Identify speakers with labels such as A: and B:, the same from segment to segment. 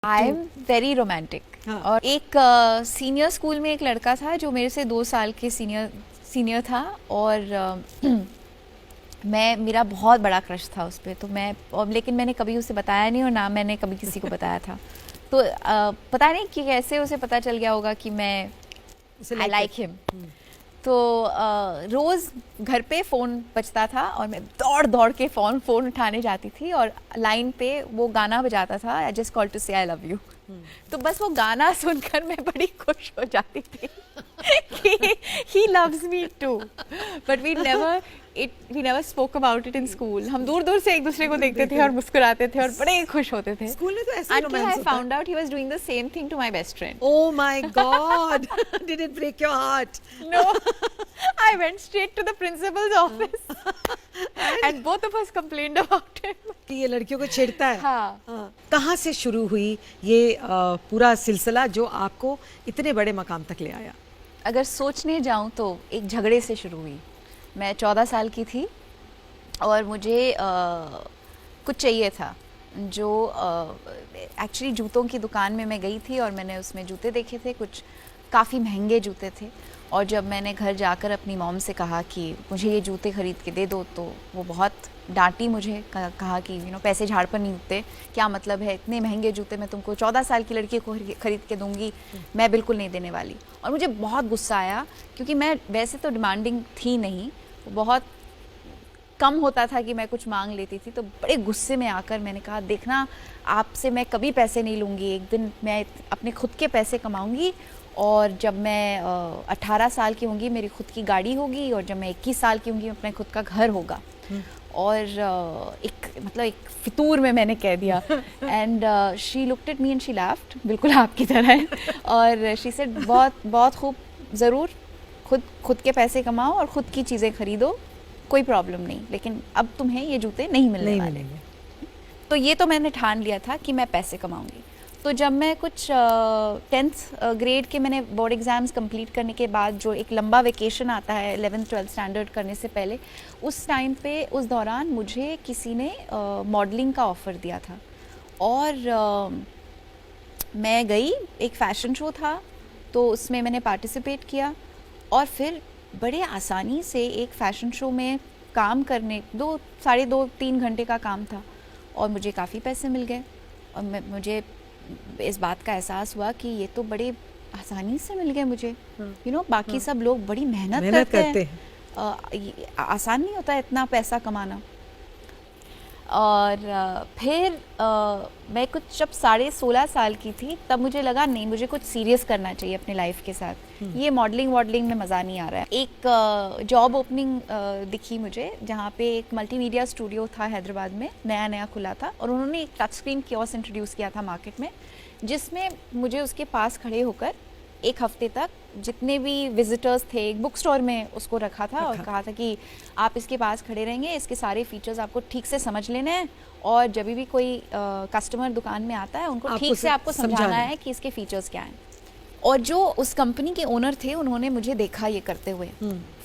A: I am very romantic. और एक senior school में एक लड़का था जो मेरे से 2 साल के सीनियर था, और मेरा बहुत बड़ा क्रश था उस पर। तो लेकिन मैंने कभी उसे बताया नहीं, और ना मैंने कभी किसी को बताया था। तो पता नहीं कि कैसे उसे पता चल गया होगा कि मैं आई लाइक हिम। तो रोज़ घर पे फ़ोन बजता था और मैं दौड़ दौड़ के फ़ोन उठाने जाती थी, और लाइन पे वो गाना बजाता था, आई जस्ट कॉल टू से आई लव यू। तो बस वो गाना सुनकर मैं बड़ी खुश हो जाती थी कि he loves me too. But we never spoke about it in school. हम दूर दूर से एक दूसरे को देखते थे और मुस्कुराते थे और बड़े खुश होते थे।
B: स्कूल में तो ऐसा
A: Until I found out he was doing the same thing to my best friend.
B: Oh my God! Did it break your heart?
A: No, I went straight to the principal's office and both of us complained about him.
B: कि ये लड़कियों को छेड़ता है।
A: हाँ।
B: कहाँ से शुरू हुई ये पूरा सिलसिला जो आपको इतने बड़े मकाम तक ले आया?
A: अगर सोचने जाऊँ तो एक झगड़े से शुरू हुई। मैं 14 साल की थी और मुझे कुछ चाहिए था, जो एक्चुअली जूतों की दुकान में मैं गई थी और मैंने उसमें जूते देखे थे, कुछ काफ़ी महंगे जूते थे। और जब मैंने घर जाकर अपनी मॉम से कहा कि मुझे ये जूते ख़रीद के दे दो, तो वो बहुत डांटी मुझे, कहा कि पैसे झाड़ पर नहीं उगते, क्या मतलब है इतने महंगे जूते मैं तुमको 14 साल की लड़की को ख़रीद के दूंगी, मैं बिल्कुल नहीं देने वाली। और मुझे बहुत गुस्सा आया, क्योंकि मैं वैसे तो डिमांडिंग थी नहीं, बहुत कम होता था कि मैं कुछ मांग लेती थी। तो बड़े गुस्से में आकर मैंने कहा, देखना आपसे मैं कभी पैसे नहीं लूँगी, एक दिन मैं अपने खुद के पैसे कमाऊँगी, और जब मैं 18 साल की होंगी मेरी खुद की गाड़ी होगी, और जब मैं 21 साल की होंगी अपने खुद का घर होगा। और एक फितूर में मैंने कह दिया। And she looked at me and she laughed, बिल्कुल आपकी तरह है। और शी सेड, बहुत खूब, ज़रूर खुद के पैसे कमाओ और ख़ुद की चीज़ें खरीदो, कोई प्रॉब्लम नहीं, लेकिन अब तुम्हें ये जूते नहीं मिलने वाले। तो ये तो मैंने ठान लिया था कि मैं पैसे कमाऊंगी। तो जब मैं कुछ 10th ग्रेड के मैंने बोर्ड एग्ज़ाम्स कंप्लीट करने के बाद, जो एक लंबा वेकेशन आता है 11th 12th स्टैंडर्ड करने से पहले, उस टाइम पे उस दौरान मुझे किसी ने मॉडलिंग का ऑफ़र दिया था। और मैं गई, एक फ़ैशन शो था तो उसमें मैंने पार्टिसिपेट किया, और फिर बड़े आसानी से एक फ़ैशन शो में काम करने 2 साढ़े 2-3 घंटे का काम था, और मुझे काफ़ी पैसे मिल गए। और मुझे इस बात का एहसास हुआ कि ये तो बड़े आसानी से मिल गए मुझे। बाकी सब लोग बड़ी मेहनत करते हैं। आसान नहीं होता इतना पैसा कमाना। और फिर मैं कुछ जब 16.5 साल की थी, तब मुझे लगा नहीं, मुझे कुछ सीरियस करना चाहिए अपने लाइफ के साथ। ये मॉडलिंग में मज़ा नहीं आ रहा है। एक जॉब ओपनिंग दिखी मुझे, जहाँ पे एक मल्टीमीडिया स्टूडियो था हैदराबाद में, नया खुला था, और उन्होंने एक टच स्क्रीन कियोस्क इंट्रोड्यूस किया था मार्केट में, जिसमें मुझे उसके पास खड़े होकर 1 हफ्ते तक जितने भी विजिटर्स थे, एक बुक स्टोर में उसको रखा था और कहा था कि आप इसके पास खड़े रहेंगे, इसके सारे फीचर्स आपको ठीक से समझ लेने हैं, और जब भी कोई कस्टमर दुकान में आता है उनको ठीक से आपको समझाना है कि इसके फीचर्स क्या हैं। और जो उस कंपनी के ओनर थे, उन्होंने मुझे देखा ये करते हुए।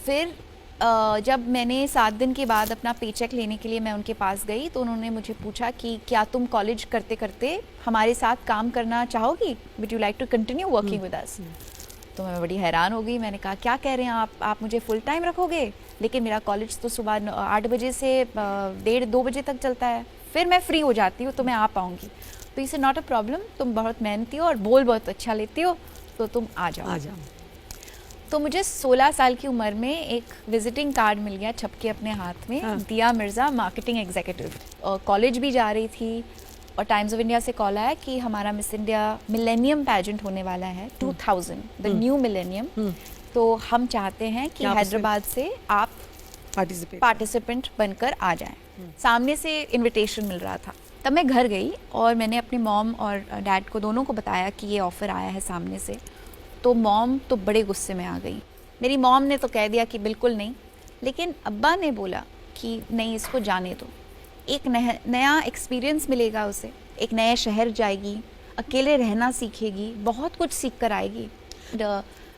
A: फिर जब मैंने 7 दिन के बाद अपना पे चेक लेने के लिए मैं उनके पास गई, तो उन्होंने मुझे पूछा कि क्या तुम कॉलेज करते करते हमारे साथ काम करना चाहोगी, would you like to continue working with us. तो मैं बड़ी हैरान हो गई। मैंने कहा, क्या कह रहे हैं आप मुझे फुल टाइम रखोगे? लेकिन मेरा कॉलेज तो सुबह 8 बजे से 1:30-2 बजे तक चलता है, फिर मैं फ्री हो जाती हूँ तो मैं आ पाऊँगी। तो इसे नॉट अ प्रॉब्लम, तुम बहुत मेहनती हो और बोल बहुत अच्छा लेती हो, तो तुम आ जाओ। तो मुझे 16 साल की उम्र में एक विजिटिंग कार्ड मिल गया छप के अपने हाथ में, दिया मिर्ज़ा मार्केटिंग एग्जीक्यूटिव। और कॉलेज भी जा रही थी, और टाइम्स ऑफ इंडिया से कॉल आया कि हमारा मिस इंडिया मिलेनियम पैजेंट होने वाला है 2000, द न्यू मिलेनियम। तो हम चाहते हैं कि हैदराबाद से आप पार्टिसिपेंट बनकर आ जाएं। सामने से इनविटेशन मिल रहा था। तब मैं घर गई और मैंने अपनी मॉम और डैड को, दोनों को बताया कि ये ऑफ़र आया है सामने से। तो मॉम तो बड़े गुस्से में आ गई। मेरी मॉम ने तो कह दिया कि बिल्कुल नहीं, लेकिन अब्बा ने बोला कि नहीं, इसको जाने दो, एक नया एक्सपीरियंस मिलेगा उसे, एक नए शहर जाएगी, अकेले रहना सीखेगी, बहुत कुछ सीख कर आएगी।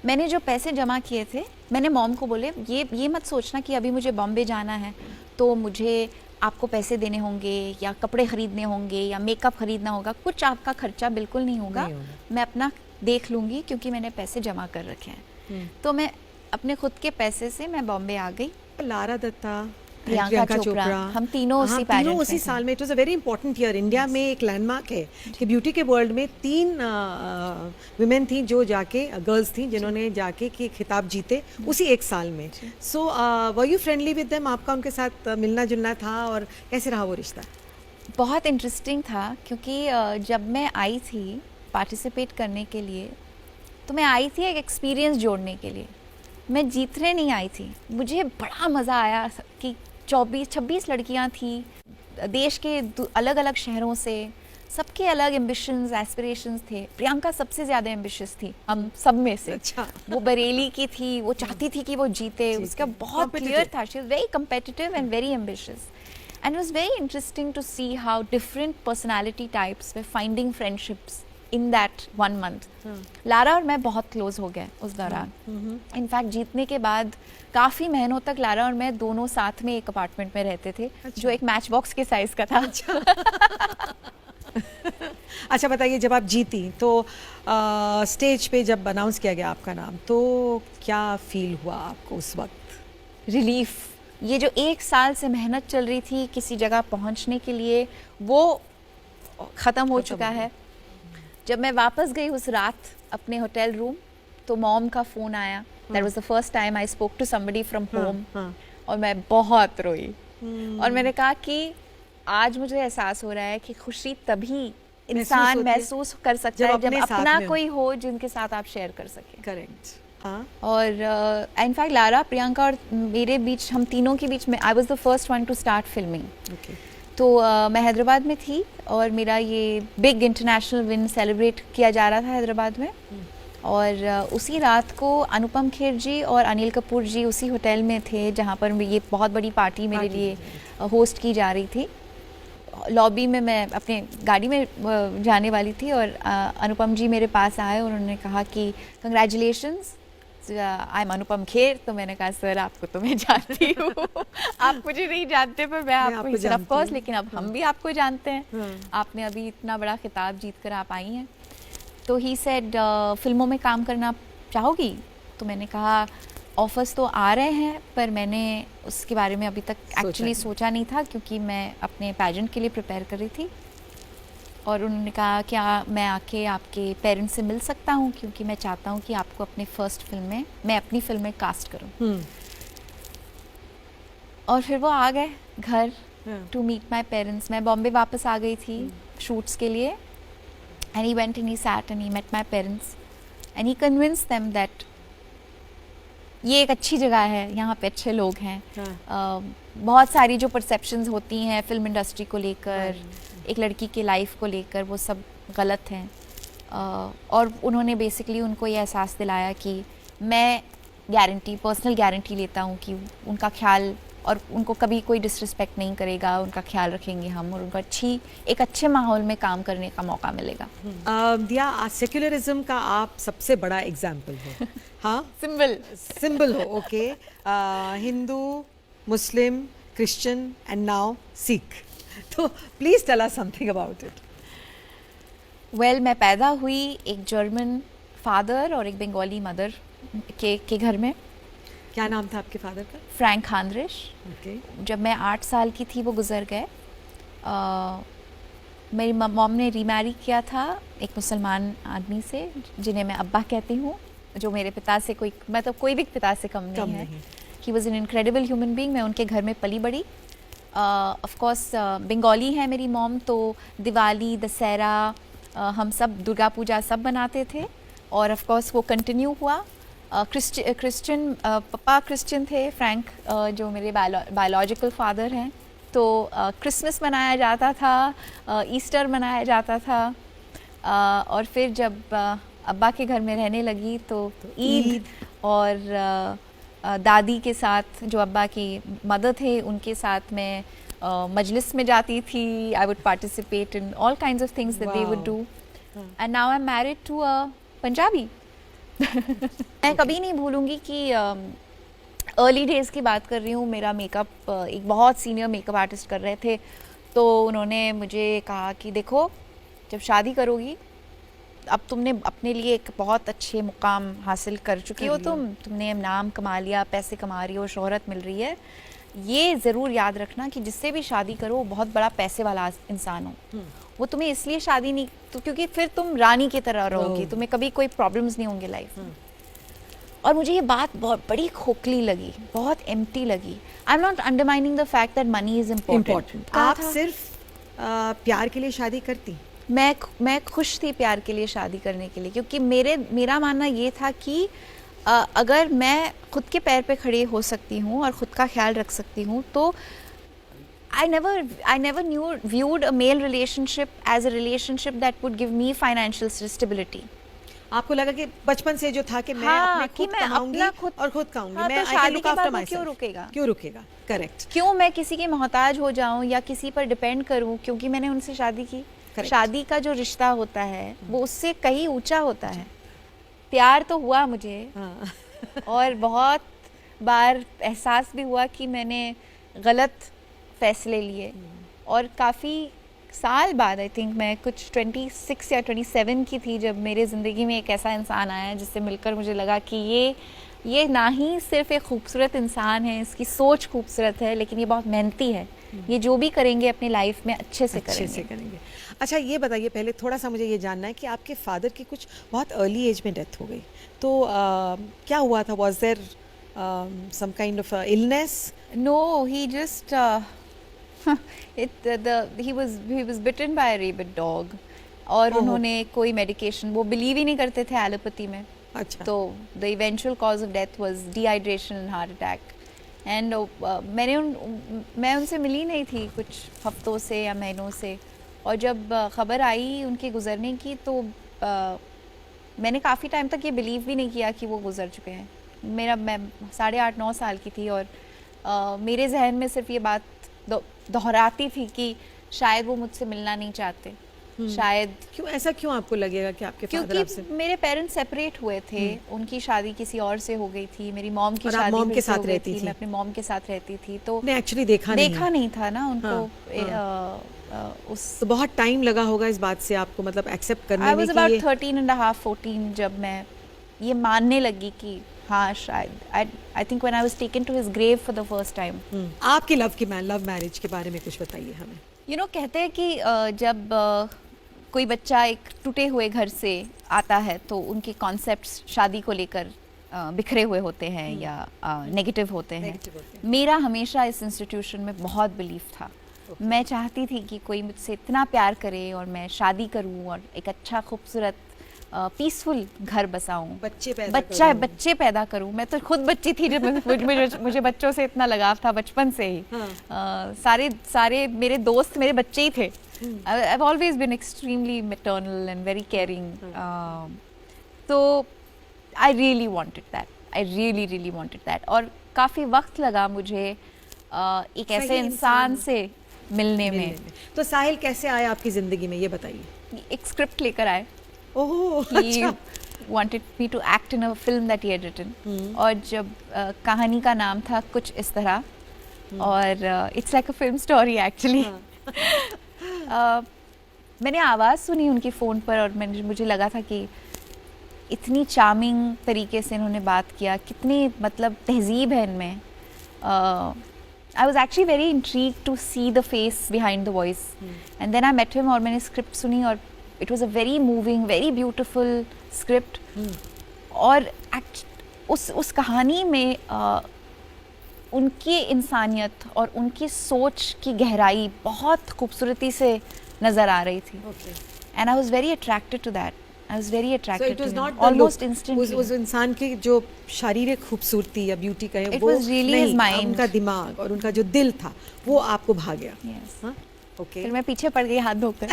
A: मैंने जो पैसे जमा किए थे, मैंने मॉम को बोले, ये मत सोचना कि अभी मुझे बॉम्बे जाना है तो मुझे आपको पैसे देने होंगे या कपड़े खरीदने होंगे या मेकअप खरीदना होगा, कुछ आपका खर्चा बिल्कुल नहीं होगा,
B: नहीं होगा।
A: मैं अपना देख लूँगी क्योंकि मैंने पैसे जमा कर रखे हैं। तो मैं अपने खुद के पैसे से मैं बॉम्बे आ गई।
B: लारा दत्ता,
A: प्रियंका चोपड़ा, हम तीनों उसी pageant
B: तीनों
A: में
B: उसी
A: थे।
B: साल में। It was a very important year. India में एक लैंडमार्क है कि ब्यूटी के वर्ल्ड में 3 विमेन थी जो जाके, गर्ल्स थी जिन्होंने जाके कि खिताब जीते उसी एक साल में। So were you friendly with them? आपका उनके साथ मिलना जुलना था और कैसे रहा वो रिश्ता?
A: बहुत इंटरेस्टिंग था क्योंकि जब मैं आई थी पार्टिसिपेट करने के लिए, तो मैं आई थी एक एक्सपीरियंस जोड़ने के लिए, मैं जीतने नहीं आई थी। मुझे बड़ा मज़ा आया कि 24-26 लड़कियां थी देश के अलग अलग शहरों से, सबके अलग एम्बिशंस एस्पिरेशंस थे। प्रियंका सबसे ज़्यादा एम्बिशियस थी हम सब में से।
B: अच्छा।
A: वो बरेली की थी, वो चाहती थी कि वो जीते, उसका बहुत क्लियर था। She was very competitive and very ambitious, and it was very interesting to see how different personality types were finding friendships in that 1 month. Lara और मैं बहुत क्लोज हो गए उस दौरान। इनफैक्ट जीतने के बाद काफ़ी महीनों तक लारा और मैं दोनों साथ में एक अपार्टमेंट में रहते थे। जो एक मैच बॉक्स के साइज का था।
B: अच्छा बताइए, जब आप जीती तो स्टेज पे जब अनाउंस किया गया आपका नाम, तो क्या फील हुआ आपको उस वक्त?
A: रिलीफ। ये जो 1 साल से मेहनत चल रही थी किसी जगह पहुंचने के लिए, वो ख़त्म हो चुका है। जब मैं वापस गई उस रात अपने होटल रूम, तो मॉम का फ़ोन आया। That was the first time I spoke to somebody from home, और मैं बहुत रोई। और मैंने कहा कि आज मुझे एहसास हो रहा है कि खुशी तभी इंसान महसूस कर सकता है जब अपना कोई हो जिनके साथ आप शेयर कर सकें।
B: करेक्ट।
A: और इनफैक्ट लारा, प्रियंका और मेरे बीच, हम तीनों के बीच में, I was the first one two start filming. तो मैं हैदराबाद में थी और मेरा ये बिग इंटरनेशनल विन सेलिब्रेट किया जा रहा था हैदराबाद में। और उसी रात को अनुपम खेर जी और अनिल कपूर जी उसी होटल में थे जहाँ पर ये बहुत बड़ी पार्टी मेरे लिए होस्ट की जा रही थी। लॉबी में मैं अपने गाड़ी में जाने वाली थी और अनुपम जी मेरे पास आए और उन्होंने कहा कि congratulations, I am Anupam Kher. तो मैंने कहा सर आपको तो मैं जानती हूँ, आप मुझे नहीं जानते पर मैं आपको सर ऑफ कोर्स, लेकिन अब हम भी आपको जानते हैं, आपने अभी इतना बड़ा खिताब जीत कर आप आई हैं। तो ही सेड फिल्मों में काम करना चाहोगी? तो मैंने कहा ऑफर्स तो आ रहे हैं पर मैंने उसके बारे में अभी तक एक्चुअली सोचा नहीं था क्योंकि मैं अपने पैजेंट के लिए प्रिपेयर कर रही थी। और उन्होंने कहा क्या मैं आके आपके पेरेंट्स से मिल सकता हूँ, क्योंकि मैं चाहता हूँ कि आपको अपने फर्स्ट फिल्म में, मैं अपनी फिल्म में कास्ट करूँ। और फिर वो आ गए घर टू मीट माई पेरेंट्स। मैं बॉम्बे वापस आ गई थी शूट्स के लिए। And he went and he sat and he met my parents and he convinced them that ये एक अच्छी जगह है, यहाँ पे अच्छे लोग हैं। बहुत सारी जो परसेप्शंस होती हैं फिल्म इंडस्ट्री को लेकर, एक लड़की की लाइफ को लेकर, वो सब गलत हैं। और उन्होंने बेसिकली उनको ये एहसास दिलाया कि मैं गारंटी, पर्सनल गारंटी लेता हूँ कि उनका ख्याल, और उनको कभी कोई डिसरिस्पेक्ट नहीं करेगा, उनका ख्याल रखेंगे हम, और उनको एक अच्छे माहौल में काम करने का मौका मिलेगा।
B: दिया, सेक्युलरिज्म का आप सबसे बड़ा एग्जाम्पल हो। हाँ, सिंबल हो। Okay, Hindu, Muslim, Christian and now Sikh. तो please tell us something about it.
A: Well, मैं पैदा हुई एक जर्मन फादर और एक बंगाली मदर के घर में।
B: क्या नाम था आपके फादर का?
A: फ्रैंक हानरिश।
B: ओके।
A: जब मैं 8 साल की थी वो गुजर गए। मेरी मॉम ने रीमैरी किया था एक मुसलमान आदमी से जिन्हें मैं अब्बा कहती हूँ, जो मेरे पिता से कोई भी पिता से कम नहीं है। He was an incredible human being. मैं उनके घर में पली बड़ी। ऑफ कोर्स बंगाली है मेरी मॉम, तो दिवाली, दशहरा, हम सब दुर्गा पूजा सब बनाते थे, और ऑफ कोर्स वो कंटिन्यू हुआ। क्रिश्चियन, पापा क्रिश्चियन थे, फ्रैंक जो मेरे बायोलॉजिकल फादर हैं, तो क्रिसमस मनाया जाता था, ईस्टर मनाया जाता था। और फिर जब अब्बा के घर में रहने लगी तो ईद, और दादी के साथ जो अब्बा की मदर थे उनके साथ मैं मजलिस में जाती थी। I would participate in all kinds of things that they would do. And now I am married to a Punjabi. मैं कभी नहीं भूलूंगी कि अर्ली डेज़ की बात कर रही हूँ, मेरा मेकअप एक बहुत सीनियर मेकअप आर्टिस्ट कर रहे थे, तो उन्होंने मुझे कहा कि देखो जब शादी करोगी, अब तुमने अपने लिए एक बहुत अच्छे मुकाम हासिल कर चुकी हो, तुमने नाम कमा लिया, पैसे कमा रही हो, शोहरत मिल रही है, ये ज़रूर याद रखना कि जिससे भी शादी करो वो बहुत बड़ा पैसे वाला इंसान हो। वो तुम्हें इसलिए शादी नहीं तो क्योंकि फिर तुम रानी की तरह रहोगी, तुम्हें कभी कोई प्रॉब्लम्स नहीं होंगे लाइफ में। और मुझे ये बात बहुत बड़ी खोखली लगी, बहुत एम्प्टी लगी। I am not undermining the fact that money is important.
B: आप सिर्फ प्यार के लिए शादी करती?
A: मैं खुश थी प्यार के लिए शादी करने के लिए, क्योंकि मेरा मानना ये था कि अगर मैं खुद के पैर पे खड़ी हो सकती हूँ और ख़ुद का ख्याल रख सकती हूँ, तो I never viewed a male relationship as a relationship that would give me financial stability.
B: आपको लगा कि बचपन से जो था कि मैं अपने खुद कमाऊंगी और खुद खाऊंगी, मैं
A: तो शादी के बाद क्यों रुकेगा?
B: क्यों रुकेगा? करेक्ट।
A: क्यों मैं किसी के मोहताज हो जाऊं या किसी पर डिपेंड करूं क्योंकि मैंने उनसे शादी की? शादी का जो रिश्ता होता है वो उससे कहीं ऊंचा होता है। प्यार तो हुआ मुझे और बहुत बार एहसास भी हुआ कि मैंने गलत फैसले लिए, और काफ़ी साल बाद, आई थिंक मैं कुछ 26 या 27 की थी, जब मेरे ज़िंदगी में एक ऐसा इंसान आया जिससे मिलकर मुझे लगा कि ये ना ही सिर्फ एक खूबसूरत इंसान है, इसकी सोच खूबसूरत है, लेकिन ये बहुत मेहनती है। ये जो भी करेंगे अपनी लाइफ में अच्छे से करेंगे।
B: अच्छा ये बताइए, पहले थोड़ा सा मुझे ये जानना है कि आपके फादर की कुछ बहुत अर्ली एज में डेथ हो गई, तो क्या हुआ था? Was there some kind of illness?
A: No, he just he was bitten by a rabid dog, और उन्होंने कोई मेडिकेशन, वो बिलीव ही नहीं करते थे एलोपैथी में।
B: अच्छा।
A: तो the eventual cause of death was dehydration and heart attack. And मैं उनसे मिली नहीं थी कुछ हफ्तों से या महीनों से, और जब ख़बर आई उनके गुज़रने की, तो मैंने काफ़ी टाइम तक ये बिलीव भी नहीं किया कि वो गुज़र चुके हैं। मैं 8.5-9 साल की थी, और मेरे जहन में सिर्फ ये बात दोहराती थी कि शायद वो मुझसे मिलना नहीं चाहते, शायद।
B: क्यों आपको लगेगा कि आपके फादर आपसे?
A: मेरे पेरेंट्स सेपरेट हुए थे, उनकी शादी किसी और से हो गई थी, मेरी मॉम की शादी
B: मॉम के साथ रहती थी?
A: मैं अपनी मॉम के साथ रहती थी, तो
B: एक्चुअली देखा
A: नहीं था ना उनको। उस
B: तो बहुत टाइम लगा होगा इस बात से आपको, मतलब एक्सेप्ट करने में?
A: I was about 13.5-14 जब मैं ये मानने लगी कि हाँ शायद। I think when I was taken to his grave for the first time.
B: आपकी लव मैरिज के बारे में कुछ बताइए हमें।
A: कहते हैं कि जब कोई बच्चा एक टूटे हुए घर से आता है तो उनके कॉन्सेप्ट्स शादी को लेकर बिखरे हुए होते हैं या नेगेटिव होते हैं। मेरा हमेशा इस इंस्टीट्यूशन में बहुत बिलीफ था। मैं चाहती थी कि कोई मुझसे इतना प्यार करे और मैं शादी करूं और एक अच्छा खूबसूरत पीसफुल घर बसाऊं, बच्चे पैदा करूं। मैं तो खुद बच्ची थी जब मुझे बच्चों से इतना लगाव था बचपन से ही। सारे मेरे दोस्त मेरे बच्चे ही थे। I've always been extremely maternal and very caring. So I really wanted that. I really wanted that. और काफ़ी वक्त लगा मुझे एक ऐसे इंसान से मिलने में।
B: तो साहिल कैसे आया आपकी ज़िंदगी में, ये बताइए।
A: एक स्क्रिप्ट लेकर आए।
B: He
A: wanted me to act in a film that he had written. और जब कहानी का नाम था कुछ इस तरह, और it's like a film story actually. मैंने आवाज़ सुनी उनकी फ़ोन पर, और मुझे लगा था कि इतनी चार्मिंग तरीके से इन्होंने बात किया, कितनी मतलब तहजीब है इनमें। I was actually very intrigued to see the face behind the voice. And then I met him और मैंने स्क्रिप्ट सुनी, और it was a very moving, very beautiful script. और उस कहानी में उनकी इंसानियत और उनकी सोच की गहराई बहुत खूबसूरती से नज़र आ रही थी। And I was very attracted to that. I was very attracted to him. Almost instantly.
B: उस इंसान की जो शारीरिक खूबसूरती या ब्यूटी कहे, वो
A: was really his mind.
B: उनका दिमाग और उनका जो दिल था वो आपको भा गया।
A: Yes.
B: हाँ? Okay.
A: फिर मैं पीछे पड़ गई हाथ धोकर।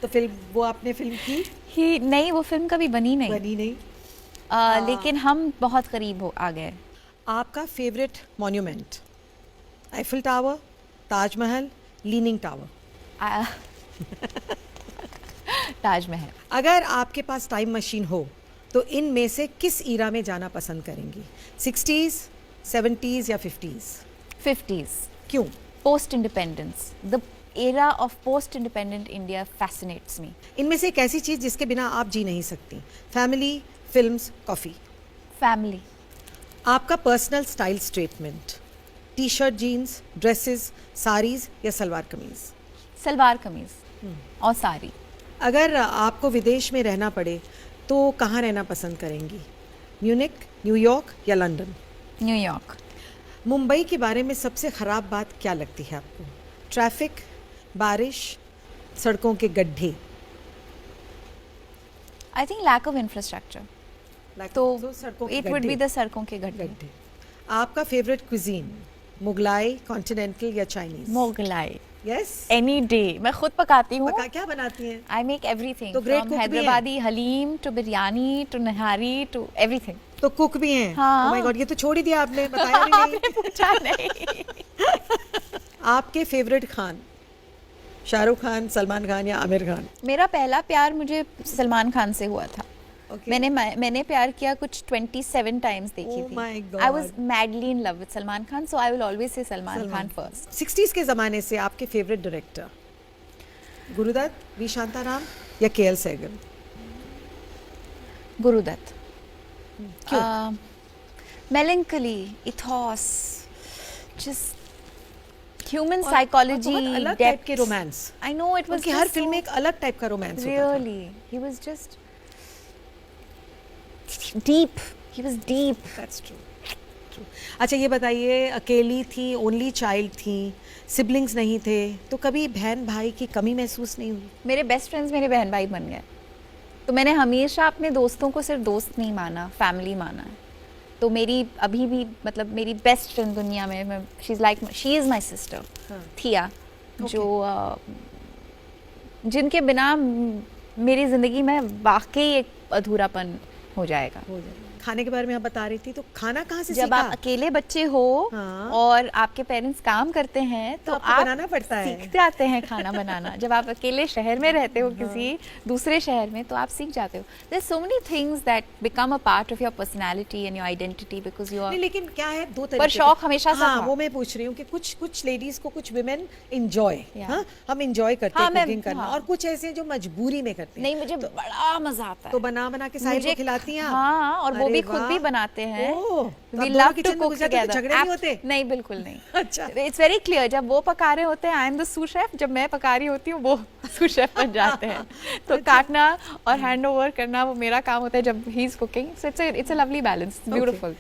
B: तो फिल्म, वो आपने फिल्म की?
A: नहीं, वो फिल्म कभी बनी नहीं। लेकिन हम बहुत करीब आ गए।
B: आपका favourite monument? Eiffel tower, Taj Mahal, leaning tower?
A: Taj Mahal.
B: अगर आपके पास टाइम मशीन हो तो इनमें से किस ईरा में जाना पसंद करेंगी? 60s, 70s या 50s?
A: 50s.
B: क्यों?
A: Post independence. The era of post independent India fascinates me.
B: इनमें से एक ऐसी चीज जिसके बिना आप जी नहीं सकती? Family, films, coffee?
A: Family.
B: आपका personal style statement? T shirt, jeans, dresses, saris या सलवार कमीज?
A: सलवार कमीज और साड़ी.
B: अगर आपको विदेश में रहना पड़े तो कहाँ रहना पसंद करेंगी? म्यूनिक, न्यूयॉर्क या लंदन?
A: न्यूयॉर्क.
B: मुंबई के बारे में सबसे ख़राब बात क्या लगती है आपको? ट्रैफिक, बारिश, सड़कों के गड्ढे?
A: I think lack of infrastructure. तो
B: सड़कों के
A: इट वुड बी
B: गड्ढे।
A: द सड़कों के गड्ढे.
B: गड्ढे. आपका फेवरेट क्विजीन? मुगलाई, कॉन्टिनेंटल या Chinese?
A: Mughlai.
B: Yes.
A: Any day. मैं खुद पकाती हूँ.
B: क्या बनाती हैं?
A: I make everything.
B: तो great
A: फ्रॉम
B: cook भी हैं।
A: Hyderabadi haleem to biryani to nihari to everything.
B: तो कुक भी हैं?
A: हाँ।
B: Oh my God, ये तो छोड़ ही दिया आपने, बताया भी नहीं.
A: आपने पूछा नहीं.
B: आपके फेवरेट खान? शाहरुख खान, सलमान खान या आमिर खान?
A: मेरा पहला प्यार मुझे सलमान खान से हुआ था.
B: Okay.
A: मैंने प्यार किया कुछ 27 टाइम्स देखी
B: Oh
A: थी.
B: my God.
A: I was madly in love with Salman Khan, so I will always say Salman Khan first.
B: 60s के ज़माने से आपके फेवरेट डायरेक्टर? गुरुदत्त, वी शांताराम या के एल सहगल?
A: गुरुदत्त.
B: क्यों?
A: मेलंकली, इथॉस, जस्ट ह्यूमन
B: और
A: साइकोलॉजी,
B: बहुत अलग टाइप के romance.
A: I know it was
B: उनकी हर फिल्म में एक अलग टाइप का रोमांस होता था.
A: Really he was just deep. He was deep.
B: That's true. True. अच्छा ये बताइए, अकेली थी, ओनली चाइल्ड थी, सिबलिंग्स नहीं थे, तो कभी बहन भाई की कमी महसूस नहीं हुई?
A: मेरे बेस्ट फ्रेंड्स मेरे बहन भाई बन गए. तो मैंने हमेशा अपने दोस्तों को सिर्फ दोस्त नहीं माना, फैमिली माना है. तो मेरी अभी भी मतलब मेरी बेस्ट फ्रेंड दुनिया में शी इज़ माई सिस्टर
B: हाँ.
A: थिया, जो जिनके बिना मेरी ज़िंदगी में वाकई एक अधूरापन हो जाएगा.
B: हो जाए. खाने के बारे में आप बता रही थी, तो खाना कहाँ से
A: जब
B: सीखा?
A: आप अकेले बच्चे हो
B: हाँ.
A: और आपके पेरेंट्स काम करते हैं तो
B: आपको
A: आप
B: बनाना पड़ता है.
A: सीख जाते हैं खाना बनाना. जब आप अकेले शहर में रहते हो किसी दूसरे शहर में तो आप सीख जाते हो. There so many things that become a part of your personality and your identity because you
B: नहीं,
A: आर.
B: लेकिन क्या है, दो तरीके
A: पर शौक हमेशा से
B: हाँ,
A: था.
B: वो मैं पूछ रही हूँ कि कुछ लेडीज को, कुछ वुमेन एंजॉय,
A: Yeah.
B: हाँ, हम एंजॉय करते
A: हाँ,
B: हैं
A: मैं-
B: कुकिंग करना,
A: हाँ.
B: और कुछ ऐसे हैं जो मजबूरी में करते हैं.
A: नहीं, मुझे बड़ा मजा आता है.
B: तो बना बना के साहिल को खिलाती हैं आप?
A: हाँ, और वो
B: अरे
A: भी खुद
B: वाह.
A: भी बनाते हैं.
B: ओह, तो
A: We
B: आप
A: love
B: दोनों
A: to
B: किचन में
A: cook
B: घुस जाते हो तो
A: together.
B: झगड़े नहीं होते?
A: नहीं, बिल्कुल नहीं.
B: अच्छा.
A: It's very clear. जब वो पका रहे होते हैं, I am the sous chef. जब मैं पका रही होती हूँ, वो सू शेफ बन जाते हैं. तो काटना और हैंड ओवर करना वो मेरा काम होता है जब he is cooking. So it's a lovely balance. Beautiful.